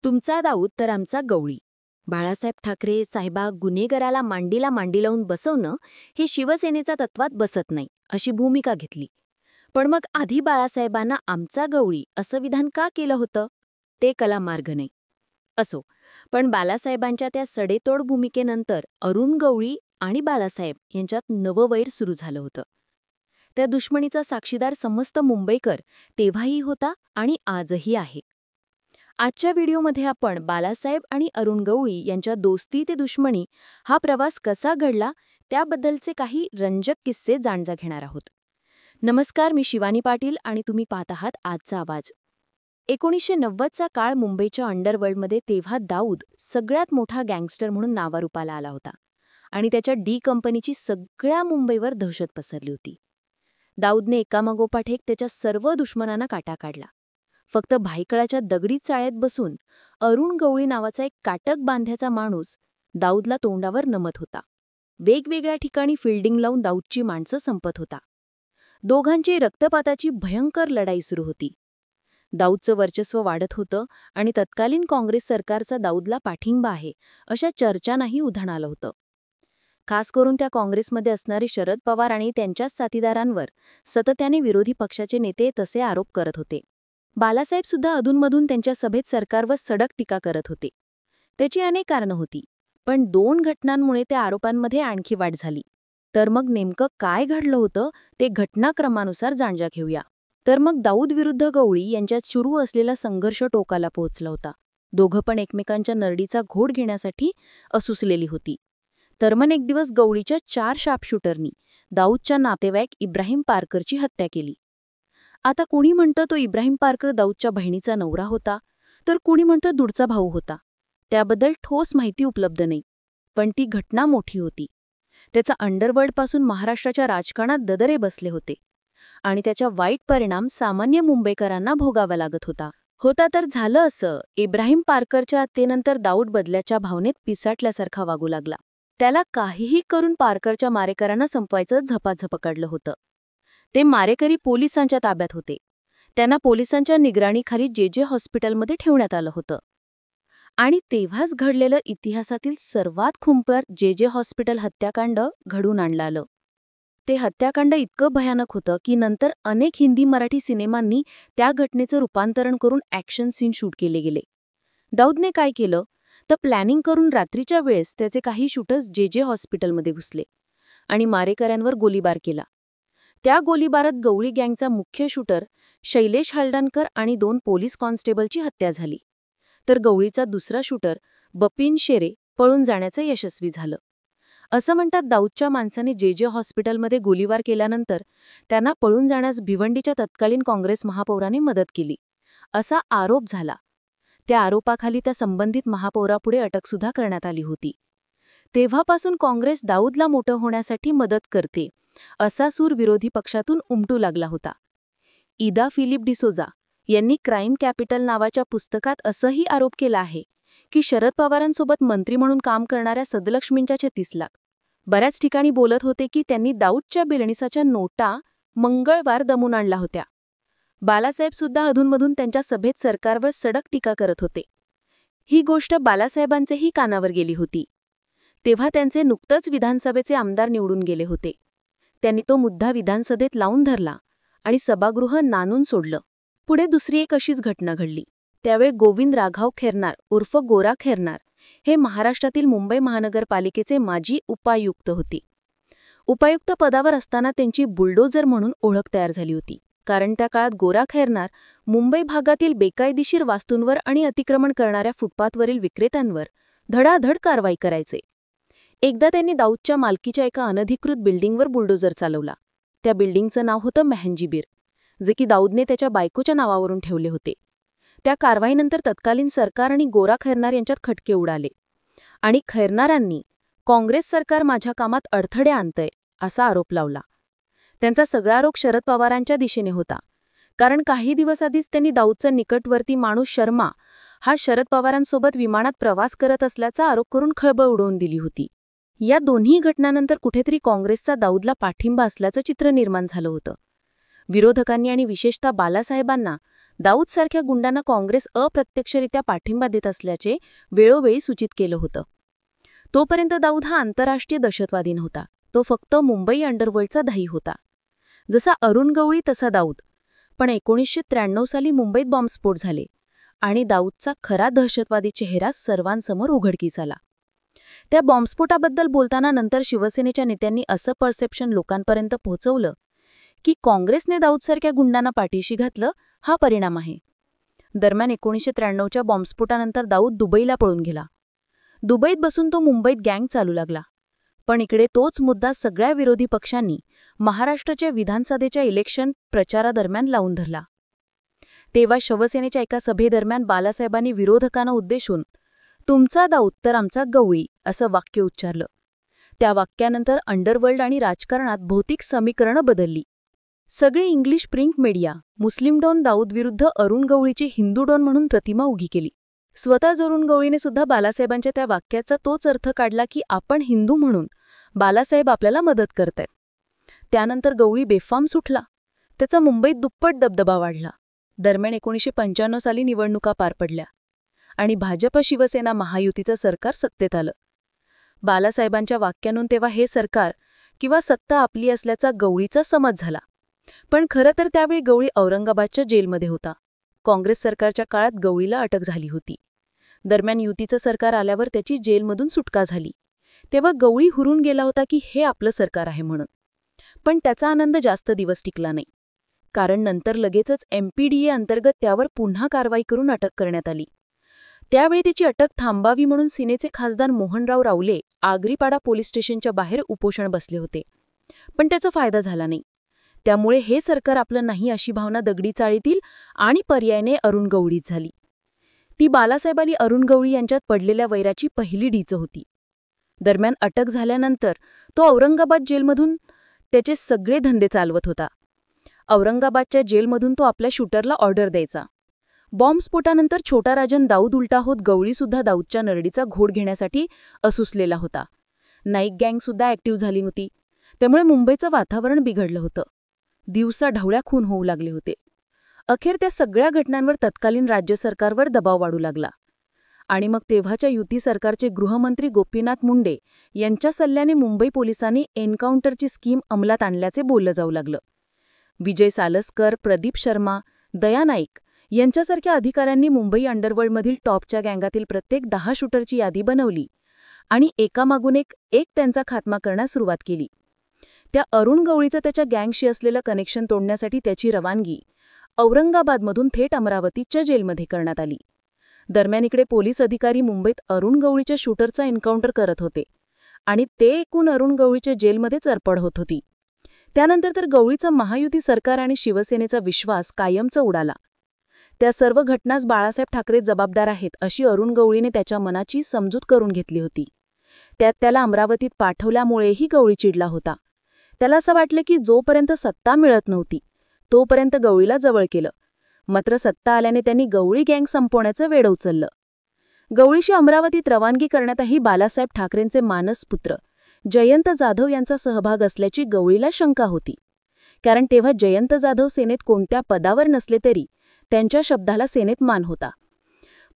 तुमचा दाऊद तर आमचा गवळी. बाळासाहेब ठाकरे साहेबा गुन्हेगाराला मांडीला मांडी लावून बसवणं हे शिवसेनेचा तत्वात बसत नाही अशी भूमिका घेतली. पण मग आधी बाळासाहेबांना आमचा गवळी असं विधान का केलं होतं ते कला मार्ग नाही. असो, पण बाळासाहेबांच्या त्या सडेतोड भूमिकेनंतर अरुण गवळी आणि बाळासाहेब यांच्यात नवं वैर सुरू झालं होतं. त्या दुश्मनीचा साक्षीदार समस्त मुंबईकर तेव्हाही होता आणि आजही आहे. आजच्या व्हिडिओमध्ये आपण बाळासाहेब आणि अरुण गवळी यांच्या दोस्ती ते दुश्मनी हा प्रवास कसा घडला त्याबद्दलचे काही रंजक किस्से जाणून घेणार आहोत. नमस्कार, मी शिवानी पाटील आणि तुम्ही पाहत आहात आजचा आवाज. 1990चा काळ मुंबईच्या अंडरवर्ल्डमध्ये तेव्हा दाऊद सगळ्यात मोठा गँगस्टर म्हणून नावारूपाला आला होता आणि त्याच्या डी कंपनीची सगळ्या मुंबईवर दहशत पसरली होती. दाऊदने एकामागोपाठ एक त्याच्या सर्व दुश्मनांना काटा काढला. फक्त भायखळाच्या दगडी चाळ्यात बसून अरुण गवळी नावाचा एक काटक बांध्याचा माणूस दाऊदला तोंडावर नमत होता. वेगवेगळ्या ठिकाणी फिल्डिंग लावून दाऊदची माणसं संपत होता. दोघांची रक्तपाताची भयंकर लढाई सुरू होती. दाऊदचं वर्चस्व वाढत होतं आणि तत्कालीन काँग्रेस सरकारचा दाऊदला पाठिंबा आहे अशा चर्चांनाही उधाण आलं होतं. खास करून त्या काँग्रेसमध्ये असणारे शरद पवार आणि त्यांच्याच साथीदारांवर सातत्याने विरोधी पक्षाचे नेते तसे आरोप करत होते. बाळासाहेब सुद्धा अधूनमधून त्यांच्या सभेत सरकारवर सडक टीका करत होते. त्याची अनेक कारणं होती, पण 2 घटनांमुळे त्या आरोपांमध्ये आणखी वाढ झाली. तर मग नेमकं काय घडलं होतं ते घटनाक्रमानुसार जाणून घेऊया. तर मग दाऊद विरुद्ध गवळी यांच्यात सुरू असलेला संघर्ष टोकाला पोहोचला होता. दोघं पण एकमेकांच्या नरडीचा घोड घेण्यासाठी असुसलेली होती. तर मग एक दिवस गवळीच्या 4 शार्पशूटरनी दाऊदच्या नातेवाईक इब्राहिम पारकरची हत्या केली. आता कुणी म्हणतं तो इब्राहिम पारकर दाऊदच्या बहिणीचा नवरा होता, तर कुणी म्हणतं दूरचा भाऊ होता. त्याबद्दल ठोस माहिती उपलब्ध नाही, पण ती घटना मोठी होती. त्याचा अंडरवर्ल्डपासून महाराष्ट्राच्या राजकारणात ददरे बसले होते आणि त्याचा वाईट परिणाम सामान्य मुंबईकरांना भोगावा लागत होता तर झालं असं, इब्राहिम पारकरच्या हत्येनंतर दाऊद बदल्याच्या भावनेत पिसाटल्यासारखा वागू लागला. त्याला काहीही करून पारकरच्या मारेकरांना संपवायचं झपाझपकडलं होतं. ते मारेकरी पोलिसांच्या ताब्यात होते. त्यांना पोलिसांच्या निगराणीखाली जे हॉस्पिटलमध्ये ठेवण्यात आलं होतं. आणि तेव्हाच घडलेलं इतिहासातील सर्वात खुंपर जे हॉस्पिटल हत्याकांड घडून आणलं आलं. ते हत्याकांड इतकं भयानक होतं की नंतर अनेक हिंदी मराठी सिनेमांनी त्या घटनेचं रूपांतरण करून ॲक्शन सीन शूट केले गेले. दाऊदने काय केलं तर प्लॅनिंग करून रात्रीच्या वेळेस त्याचे काही शूटर्स जे हॉस्पिटलमध्ये घुसले आणि मारेकऱ्यांवर गोळीबार केला. त्या गोळीबारात गवळी गँगचा मुख्य शूटर शैलेश हलदानकर आणि 2 पोलीस कॉन्स्टेबलची हत्या झाली. तर गवळीचा दुसरा शूटर बपिन शेरे पळून जाण्याचं यशस्वी झालं. असं म्हणतात दाऊदच्या माणसाने जे हॉस्पिटलमध्ये गोळीबार केल्यानंतर त्यांना पळून जाण्यास भिवंडीच्या तत्कालीन काँग्रेस महापौराने मदत केली असा आरोप झाला. त्या आरोपाखाली त्या संबंधित महापौरापुढे अटकसुद्धा करण्यात आली होती. तेव्हापासून काँग्रेस दाऊदला मोठं होण्यासाठी मदत करते असा सूर विरोधी पक्षातून उमटू लागला होता. इदा फिलिप डिसोजा यांनी क्राईम कॅपिटल नावाच्या पुस्तकात असंही आरोप केला आहे की शरद पवारांसोबत मंत्री म्हणून काम करणाऱ्या सदलक्ष्मींच्या 36 लाख बऱ्याच ठिकाणी बोलत होते की त्यांनी दाऊदच्या बिलणीसाच्या नोटा मंगळवार दमून आणल्या होत्या. बाळासाहेब सुद्धा अधूनमधून त्यांच्या सभेत सरकारवर सडक टीका करत होते. ही गोष्ट बाळासाहेबांचेही कानावर गेली होती. तेव्हा त्यांचे नुकतंच विधानसभेचे आमदार निवडून गेले होते. त्यांनी तो मुद्दा विधानसभेत लावून धरला आणि सभागृह नानून सोडलं. पुढे दुसरी एक अशीच घटना घडली. त्यावेळी गोविंद राघव खेरनार उर्फ गोरा खेरनार हे महाराष्ट्रातील मुंबई महानगरपालिकेचे माजी उपायुक्त होते. उपायुक्त पदावर असताना त्यांची बुलडोझर म्हणून ओळख तयार झाली होती, कारण त्या काळात गोरा खेरनार मुंबई भागातील बेकायदेशीर वास्तूंवर आणि अतिक्रमण करणाऱ्या फुटपाथवरील विक्रेत्यांवर धडाधड कारवाई करायचे. एकदा त्यांनी दाऊदच्या मालकीच्या एका अनधिकृत बिल्डिंगवर बुलडोझर चालवला. त्या बिल्डिंगचं नाव होतं मेहंजीबीर, जे की दाऊदने त्याच्या बायकोच्या नावावरून ठेवले होते. त्या कारवाईनंतर तत्कालीन सरकार आणि गोरा खैरनार यांच्यात खटके उडाले आणि खैरनारांनी काँग्रेस सरकार माझ्या कामात अडथळे आणतंय असा आरोप लावला. त्यांचा सगळा आरोप शरद पवारांच्या दिशेने होता, कारण काही दिवस आधीच त्यांनी दाऊदचा निकटवर्ती माणूस शर्मा हा शरद पवारांसोबत विमानात प्रवास करत असल्याचा आरोप करून खळबळ उडवून दिली होती. या दोन्ही घटनांनंतर कुठेतरी काँग्रेसचा दाऊदला पाठिंबा असल्याचं चित्र निर्माण झालं होतं. विरोधकांनी आणि विशेषतः बाळासाहेबांना दाऊदसारख्या गुंडांना काँग्रेस अप्रत्यक्षरित्या पाठिंबा देत असल्याचे वेळोवेळी सूचित केलं होतं. तोपर्यंत दाऊद हा आंतरराष्ट्रीय दहशतवादी नव्हता, तो फक्त मुंबई अंडरवर्ल्डचा दही होता. जसा अरुण गवळी तसा दाऊद. पण 1993 साली मुंबईत बॉम्बस्फोट झाले आणि दाऊदचा खरा दहशतवादी चेहरा सर्वांसमोर उघडकीस आला. त्या बॉम्बस्फोटाबद्दल बोलताना नंतर शिवसेनेच्या नेत्यांनी असं परसेप्शन लोकांपर्यंत पोहोचवलं की काँग्रेसने दाऊदसारख्या गुंडांना पाठीशी घातलं, हा परिणाम आहे. दरम्यान 1993च्या बॉम्बस्फोटानंतर दाऊद दुबईला पळून गेला. दुबईत बसून तो मुंबईत गँग चालू लागला. पण इकडे तोच मुद्दा सगळ्या विरोधी पक्षांनी महाराष्ट्राच्या विधानसभेच्या इलेक्शन प्रचारादरम्यान लावून धरला. तेव्हा शिवसेनेच्या एका सभेदरम्यान बालासाहेबांनी विरोधकांना उद्देशून तुमचा दाऊद तर आमचा गवळी असं वाक्य उच्चारलं. त्या वाक्यानंतर अंडरवर्ल्ड आणि राजकारणात भौतिक समीकरणं बदलली. सगळी इंग्लिश प्रिंट मीडिया मुस्लिम डॉन दाऊद विरुद्ध अरुण गवळीची हिंदू डॉन म्हणून प्रतिमा उभी केली. स्वतः अरुण गवळीने सुद्धा बालासाहेबांच्या त्या वाक्याचा तोच अर्थ काढला की आपण हिंदू म्हणून बालासाहेब आपल्याला मदत करतायत. त्यानंतर गवळी बेफाम सुटला. त्याचा मुंबईत दुप्पट दबदबा वाढला. दरम्यान 1995 साली निवडणुका पार पडल्या आणि भाजप शिवसेना महायुतीचं सरकार सत्तेत आलं. बालासाहेबांच्या वाक्यातून तेव्हा हे सरकार किंवा सत्ता आपली असल्याचा गवळीचा समज झाला. पण खरं तर त्यावेळी गवळी औरंगाबादच्या जेलमध्ये होता. काँग्रेस सरकारच्या काळात गवळीला अटक झाली होती. दरम्यान युतीचं सरकार आल्यावर त्याची जेलमधून सुटका झाली. तेव्हा गवळी हुरून गेला होता की हे आपलं सरकार आहे म्हणून. पण त्याचा आनंद जास्त दिवस टिकला नाही. कारण नंतर लगेचच MPDA अंतर्गत त्यावर पुन्हा कारवाई करून अटक करण्यात आली. त्यावेळी त्याची अटक थांबावी म्हणून सिनेचे खासदार मोहनराव रावले आगरीपाडा पोलीस स्टेशनच्या बाहेर उपोषण बसले होते. पण त्याचा फायदा झाला नाही. त्यामुळे हे सरकार आपलं नाही अशी भावना दगडी चाळीतील आणि पर्यायाने अरुण गवळीच झाली. ती बालासाहेब आणि अरुण गवळी यांच्यात पडलेल्या वैराची पहिली ढीच होती. दरम्यान अटक झाल्यानंतर तो औरंगाबाद जेलमधून त्याचे सगळे धंदे चालवत होता. औरंगाबादच्या जेलमधून तो आपल्या शूटरला ऑर्डर द्यायचा. बॉम्बस्फोटानंतर छोटा राजन दाऊद उलटा होत गवळीसुद्धा दाऊदच्या नरडीचा घोड घेण्यासाठी असूसलेला होता. नाईक गँगसुद्धा ॲक्टिव्ह झाली होती. त्यामुळे मुंबईचं वातावरण बिघडलं होतं. दिवसा ढवळ्या खून होऊ लागले होते. अखेर त्या सगळ्या घटनांवर तत्कालीन राज्य सरकारवर दबाव वाढू लागला. आणि मग तेव्हाच्या युती सरकारचे गृहमंत्री गोपीनाथ मुंडे यांच्या सल्ल्याने मुंबई पोलिसांनी एन्काउंटरची स्कीम अंमलात आणल्याचे बोललं जाऊ लागलं. विजय सालसकर, प्रदीप शर्मा, दया नाईक यांच्यासारख्या अधिकाऱ्यांनी मुंबई अंडरवर्ल्डमधील टॉपच्या गँगातील प्रत्येक 10 शूटरची यादी बनवली आणि एकामागून एक त्यांचा खात्मा करण्यास सुरुवात केली. त्या अरुण गवळीचं त्याच्या गँगशी असलेलं कनेक्शन तोडण्यासाठी त्याची रवानगी औरंगाबादमधून थेट अमरावतीच्या जेलमध्ये करण्यात आली. दरम्यान इकडे पोलीस अधिकारी मुंबईत अरुण गवळीच्या शूटरचा एन्काउंटर करत होते आणि ते ऐकून अरुण गवळीच्या जेलमध्ये चरपड होत होती. त्यानंतर तर गवळीचा महायुती सरकार आणि शिवसेनेचा विश्वास कायमचा उडाला. त्या सर्व घटनास बाळासाहेब ठाकरे जबाबदार आहेत अशी अरुण गवळीने त्याच्या मनाची समजूत करून घेतली होती. त्यात त्याला अमरावतीत पाठवल्यामुळेही गवळी चिडला होता. त्याला असं वाटलं की जोपर्यंत सत्ता मिळत नव्हती तोपर्यंत गवळीला जवळ केलं. मात्र सत्ता आल्याने त्यांनी गवळी गँग संपवण्याचं वेड उचललं. गवळीशी अमरावतीत रवानगी करण्यातही बालासाहेब ठाकरेंचे मानसपुत्र जयंत जाधव यांचा सहभाग असल्याची गवळीला शंका होती. कारण तेव्हा जयंत जाधव सेनेत कोणत्या पदावर नसले तरी त्यांच्या शब्दाला सेनेत मान होता.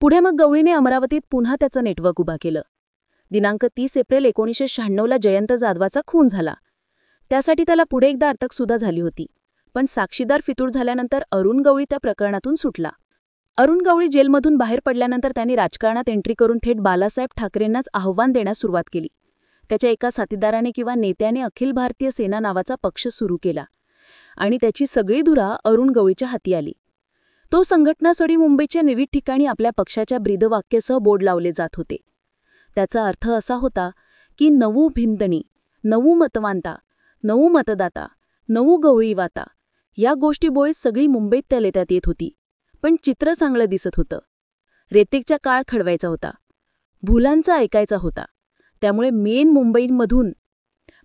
पुढे मग गवळीने अमरावतीत पुन्हा त्याचं नेटवर्क उभा केलं. दिनांक 30 एप्रिल 1996ला जयंत जाधवाचा खून झाला. त्यासाठी त्याला पुढे एकदा अटकसुद्धा झाली होती. पण साक्षीदार फितूर झाल्यानंतर अरुण गवळी त्या प्रकरणातून सुटला. अरुण गवळी जेलमधून बाहेर पडल्यानंतर त्यांनी राजकारणात एंट्री करून थेट बालासाहेब ठाकरेंनाच आव्हान देण्यास सुरुवात केली. त्याच्या एका साथीदाराने किंवा नेत्याने अखिल भारतीय सेना नावाचा पक्ष सुरू केला आणि त्याची सगळी धुरा अरुण गवळीच्या हाती आली. तो संघटनास्थळी मुंबईच्या विविध ठिकाणी आपल्या पक्षाच्या ब्रीदवाक्यासह बोर्ड लावले जात होते. त्याचा अर्थ असा होता की नवू भिंदणी, नवू मतवांता, नवू मतदाता, नवू गवळी वाता या गोष्टीबोळी सगळी मुंबईत त्या लेत्यात येत होती. पण चित्र चांगलं दिसत होतं. रेतेकचा काळ खडवायचा होता. भुलांचा ऐकायचा होता. त्यामुळे मेन मुंबईमधून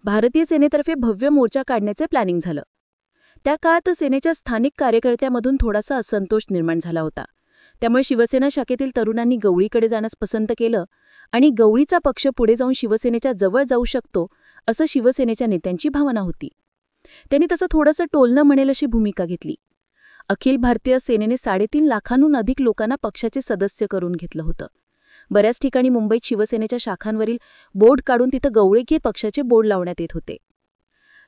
भारतीय सेनेतर्फे भव्य मोर्चा काढण्याचे प्लॅनिंग झालं. त्या काळात सेनेच्या स्थानिक कार्यकर्त्यामधून थोडासा असंतोष निर्माण झाला होता. त्यामुळे शिवसेना शाखेतील तरुणांनी गवळीकडे जाण्यास पसंत केलं आणि गवळीचा पक्ष पुढे जाऊन शिवसेनेच्या जवळ जाऊ शकतो असं शिवसेनेच्या नेत्यांची भावना होती. त्यांनी तसं थोडंसं टोलणं म्हणेल अशी भूमिका घेतली. अखिल भारतीय सेनेने 3.5 लाखांहून अधिक लोकांना पक्षाचे सदस्य करून घेतलं होतं. बऱ्याच ठिकाणी मुंबईत शिवसेनेच्या शाखांवरील बोर्ड काढून तिथं गवळी घेत पक्षाचे बोर्ड लावण्यात येत होते.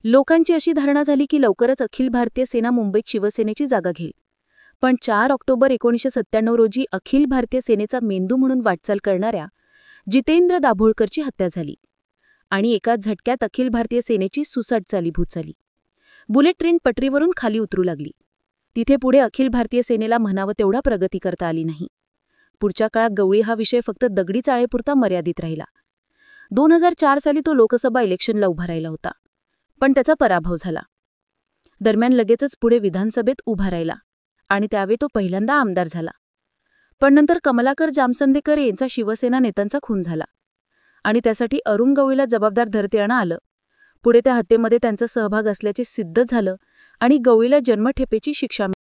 लोकांची अशी धारणा झाली की लवकरच अखिल भारतीय सेना मुंबईत शिवसेनेची जागा घेईल. पण 4 ऑक्टोबर 1997 रोजी अखिल भारतीय सेनेचा मेंदू म्हणून वाटचाल करणाऱ्या जितेंद्र दाभोळकरची हत्या झाली आणि एकाच झटक्यात अखिल भारतीय सेनेची सुसाट चालीभूत झाली. बुलेट ट्रेन पटरीवरून खाली उतरू लागली. तिथे पुढे अखिल भारतीय सेनेला म्हणावं तेवढा प्रगती करता आली नाही. पुढच्या काळात गवळी हा विषय फक्त दगडी चाळेपुरता मर्यादित राहिला. 2004 साली तो लोकसभा इलेक्शनला उभा राहिला होता, पण त्याचा पराभव झाला. दरम्यान लगेचच पुढे विधानसभेत उभा राहिला आणि त्यावेळी तो पहिल्यांदा आमदार झाला. पण नंतर कमलाकर जामसंदेकर यांचा शिवसेना नेत्यांचा खून झाला आणि त्यासाठी अरुण गवळीला जबाबदार धरता येणं आलं. पुढे त्या हत्येमध्ये त्यांचा सहभाग असल्याचे सिद्ध झालं आणि गवळीला जन्मठेपेची शिक्षा मिळाली.